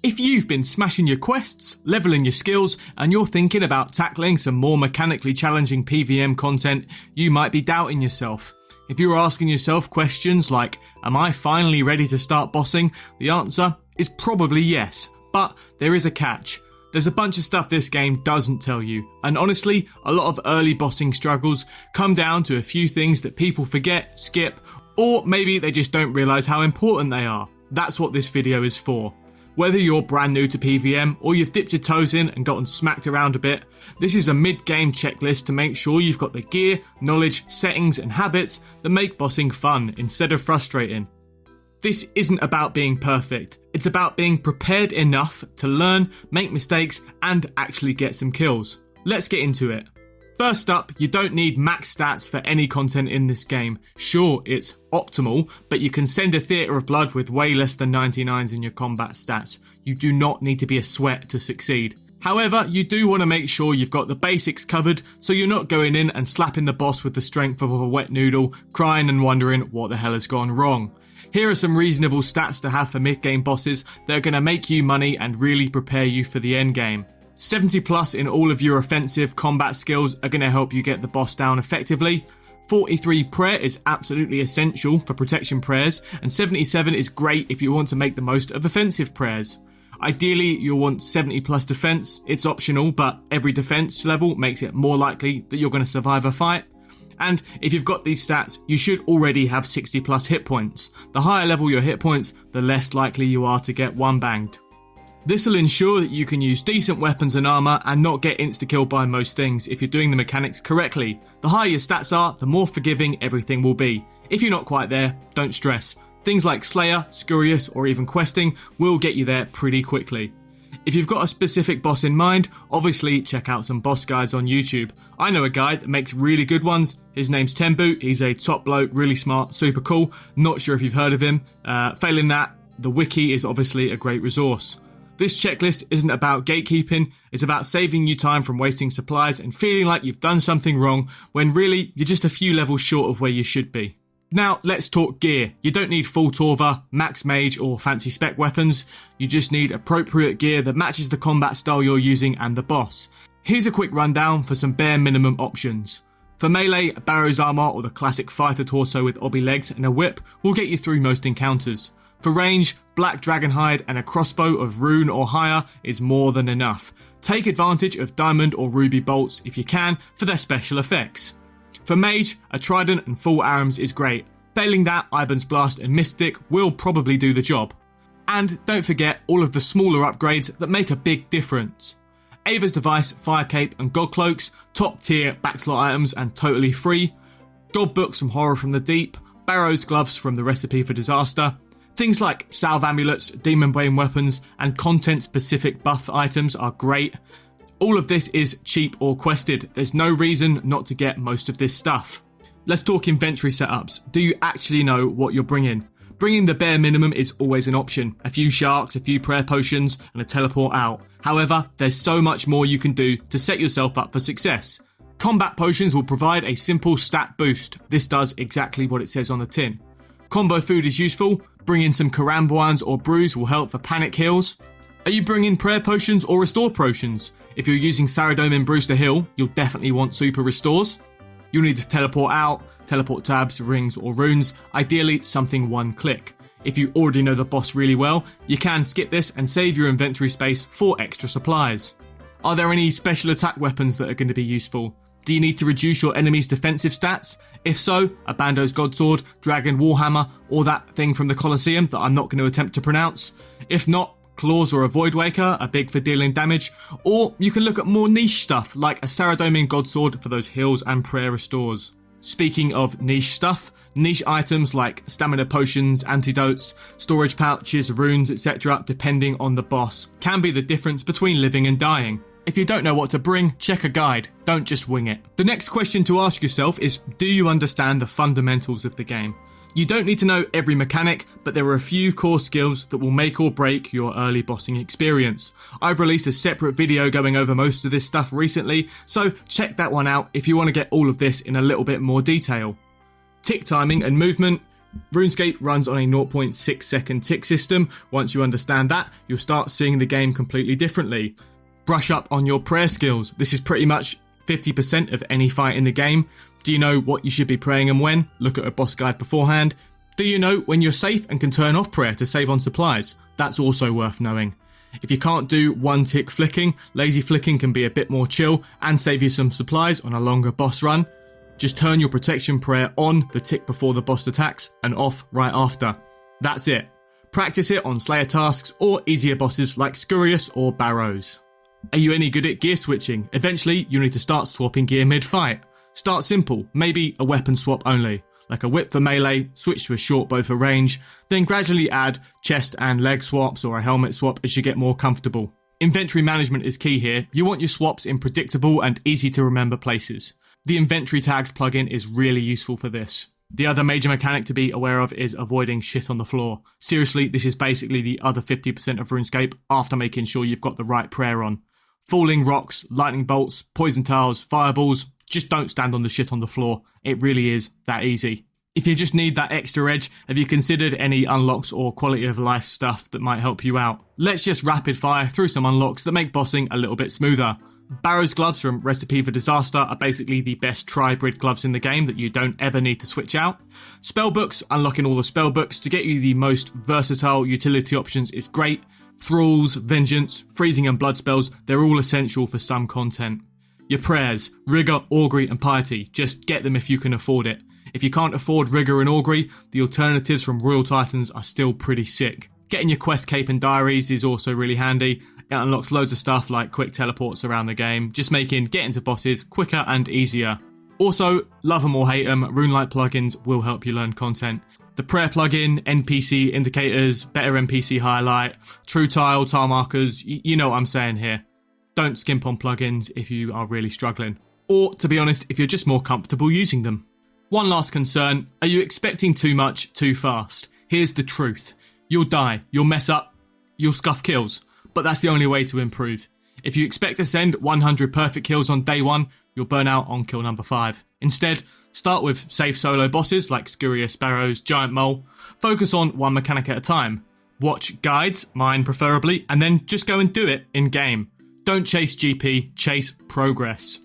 If you've been smashing your quests, leveling your skills, and you're thinking about tackling some more mechanically challenging PvM content, you might be doubting yourself. If you're asking yourself questions like, am I finally ready to start bossing? The answer is probably yes, but there is a catch. There's a bunch of stuff this game doesn't tell you, and honestly, a lot of early bossing struggles come down to a few things that people forget, skip, or maybe they just don't realise how important they are. That's what this video is for. Whether you're brand new to PvM or you've dipped your toes in and gotten smacked around a bit, this is a mid-game checklist to make sure you've got the gear, knowledge, settings and habits that make bossing fun instead of frustrating. This isn't about being perfect, it's about being prepared enough to learn, make mistakes and actually get some kills. Let's get into it. First up, you don't need max stats for any content in this game. Sure, it's optimal, but you can send a Theatre of Blood with way less than 99s in your combat stats. You do not need to be a sweat to succeed. However, you do want to make sure you've got the basics covered, so you're not going in and slapping the boss with the strength of a wet noodle, crying and wondering what the hell has gone wrong. Here are some reasonable stats to have for mid-game bosses that are going to make you money and really prepare you for the end game. 70 plus in all of your offensive combat skills are going to help you get the boss down effectively. 43 prayer is absolutely essential for protection prayers, and 77 is great if you want to make the most of offensive prayers. Ideally, you'll want 70 plus defense. It's optional, but every defense level makes it more likely that you're going to survive a fight. And if you've got these stats, you should already have 60 plus hit points. The higher level your hit points, the less likely you are to get one banged. This will ensure that you can use decent weapons and armour and not get insta-killed by most things if you're doing the mechanics correctly. The higher your stats are, the more forgiving everything will be. If you're not quite there, don't stress. Things like Slayer, Scurious or even questing will get you there pretty quickly. If you've got a specific boss in mind, obviously check out some boss guides on YouTube. I know a guy that makes really good ones. His name's Tembu, he's a top bloke, really smart, super cool. Not sure if you've heard of him. Failing that, the wiki is obviously a great resource. This checklist isn't about gatekeeping, it's about saving you time from wasting supplies and feeling like you've done something wrong when really you're just a few levels short of where you should be. Now let's talk gear. You don't need full Torva, max mage or fancy spec weapons, you just need appropriate gear that matches the combat style you're using and the boss. Here's a quick rundown for some bare minimum options. For melee, Barrow's armor or the classic fighter torso with obby legs and a whip will get you through most encounters. For range, black dragonhide and a crossbow of rune or higher is more than enough. Take advantage of diamond or ruby bolts if you can for their special effects. For mage, a trident and full arms is great. Failing that, Ivan's Blast and Mystic will probably do the job. And don't forget all of the smaller upgrades that make a big difference. Ava's Device, Fire Cape and God Cloaks, top tier backslot items and totally free. God Books from Horror from the Deep, Barrow's Gloves from the Recipe for Disaster. Things like salve amulets, demon brain weapons and content specific buff items are great. All of this is cheap or quested. There's no reason not to get most of this stuff. Let's talk inventory setups. Do you actually know what you're bringing? Bringing the bare minimum is always an option. A few sharks, a few prayer potions and a teleport out. However, there's so much more you can do to set yourself up for success. Combat potions will provide a simple stat boost. This does exactly what it says on the tin. Combo food is useful. Bringing some Karambuans or brews will help for panic heals. Are you bringing prayer potions or restore potions? If you're using Saradomin and Brews to heal, you'll definitely want super restores. You'll need to teleport out, teleport tabs, rings or runes, ideally something one click. If you already know the boss really well, you can skip this and save your inventory space for extra supplies. Are there any special attack weapons that are going to be useful? Do you need to reduce your enemy's defensive stats? If so, a Bando's Godsword, Dragon Warhammer, or that thing from the Colosseum that I'm not going to attempt to pronounce. If not, Claws or a Voidwaker are big for dealing damage, or you can look at more niche stuff like a Saradomin Godsword for those heals and prayer restores. Speaking of niche stuff, niche items like stamina potions, antidotes, storage pouches, runes, etc., depending on the boss, can be the difference between living and dying. If you don't know what to bring, check a guide, don't just wing it. The next question to ask yourself is, do you understand the fundamentals of the game? You don't need to know every mechanic, but there are a few core skills that will make or break your early bossing experience. I've released a separate video going over most of this stuff recently, so check that one out if you want to get all of this in a little bit more detail. Tick timing and movement, RuneScape runs on a 0.6 second tick system. Once you understand that, you'll start seeing the game completely differently. Brush up on your prayer skills. This is pretty much 50% of any fight in the game. Do you know what you should be praying and when? Look at a boss guide beforehand. Do you know when you're safe and can turn off prayer to save on supplies? That's also worth knowing. If you can't do one tick flicking, lazy flicking can be a bit more chill and save you some supplies on a longer boss run. Just turn your protection prayer on the tick before the boss attacks and off right after. That's it. Practice it on Slayer tasks or easier bosses like Scurious or Barrows. Are you any good at gear switching? Eventually, you need to start swapping gear mid-fight. Start simple, maybe a weapon swap only, like a whip for melee, switch to a short bow for range, then gradually add chest and leg swaps or a helmet swap as you get more comfortable. Inventory management is key here. You want your swaps in predictable and easy to remember places. The inventory tags plugin is really useful for this. The other major mechanic to be aware of is avoiding shit on the floor. Seriously, this is basically the other 50% of RuneScape after making sure you've got the right prayer on. Falling rocks, lightning bolts, poison tiles, fireballs, just don't stand on the shit on the floor. It really is that easy. If you just need that extra edge, have you considered any unlocks or quality of life stuff that might help you out? Let's just rapid fire through some unlocks that make bossing a little bit smoother. Barrow's gloves from Recipe for Disaster are basically the best tri-brid gloves in the game that you don't ever need to switch out. Spellbooks, unlocking all the spellbooks to get you the most versatile utility options is great. Thralls, Vengeance, Freezing and Blood spells, they're all essential for some content. Your prayers, Rigor, Augury and Piety, just get them if you can afford it. If you can't afford Rigor and Augury, the alternatives from Royal Titans are still pretty sick. Getting your quest cape and diaries is also really handy. It unlocks loads of stuff like quick teleports around the game, just making getting to bosses quicker and easier. Also, love them or hate them, RuneLite plugins will help you learn content. The prayer plugin, NPC indicators, better NPC highlight, true tile markers, you know what I'm saying here. Don't skimp on plugins if you are really struggling. Or, to be honest, if you're just more comfortable using them. One last concern, are you expecting too much too fast? Here's the truth. You'll die, you'll mess up, you'll scuff kills, but that's the only way to improve. If you expect to send 100 perfect kills on day 1, you'll burn out on kill number 5. Instead, start with safe solo bosses like Scurious, Barrows, Giant Mole. Focus on one mechanic at a time. Watch guides, mine preferably, and then just go and do it in game. Don't chase GP, chase progress.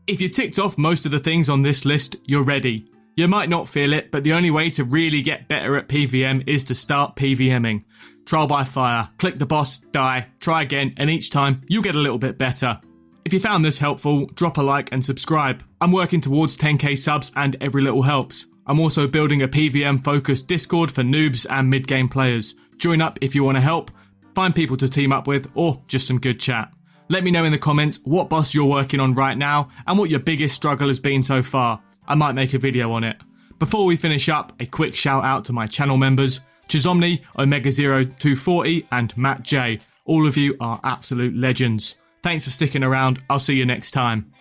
If you ticked off most of the things on this list, you're ready. You might not feel it, but the only way to really get better at PvM is to start PvMing. Trial by fire, click the boss, die, try again, and each time you'll get a little bit better. If you found this helpful, drop a like and subscribe. I'm working towards 10k subs and every little helps. I'm also building a PvM focused Discord for noobs and mid-game players. Join up if you want to help, find people to team up with, or just some good chat. Let me know in the comments what boss you're working on right now and what your biggest struggle has been so far. I might make a video on it. Before we finish up, a quick shout out to my channel members, Chizomni, Omega0240 and Matt J. All of you are absolute legends. Thanks for sticking around. I'll see you next time.